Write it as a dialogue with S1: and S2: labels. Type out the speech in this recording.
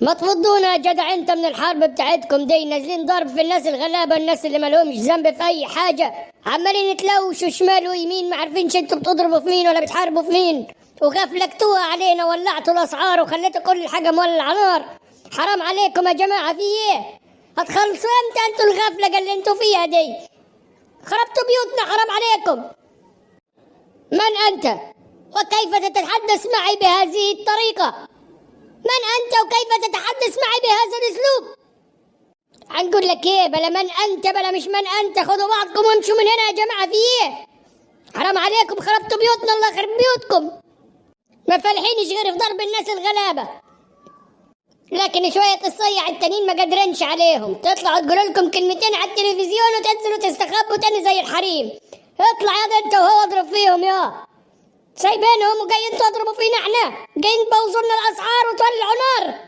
S1: ما تفضونا يا جدع انت من الحرب بتاعتكم دي، نازلين ضرب في الناس الغلابه، الناس اللي مالهمش ذنب في اي حاجه، عمالين تلوشوا شمال ويمين، ما عارفينش انتوا بتضربوا في مين ولا بتحاربوا في مين، وغفلتوها علينا، ولعتوا الاسعار وخليتوا كل حاجه مولع نار. حرام عليكم يا جماعه، في ايه؟ هتخلصوا امتى انتوا الغفله اللي انتوا فيها دي؟ خربتوا بيوتنا، حرام عليكم. من انت؟ وكيف تتحدث معي بهذه الطريقه؟ من أنت وكيف تتحدث معي بهذا الأسلوب؟ هنقول لك إيه، بلا من أنت بلا مش من أنت، خذوا بعضكم وامشوا من هنا يا جماعة، في إيه؟ حرام عليكم، خربتوا بيوتنا، الله يخرب بيوتكم. ما فالحينش غير في ضرب الناس الغلابة، لكن شوية الصيع التانيين ما قادرينش عليهم، تطلعوا تقولوا لكم كلمتين على التلفزيون وتنزلوا تستخبوا تاني زي الحريم. اطلع يا انت وهو اضرب فيهم، يا سايبينهم وجايين تضربوا فينا احنا، جايين تبوظوا لنا الاسعار وتولعوا نار.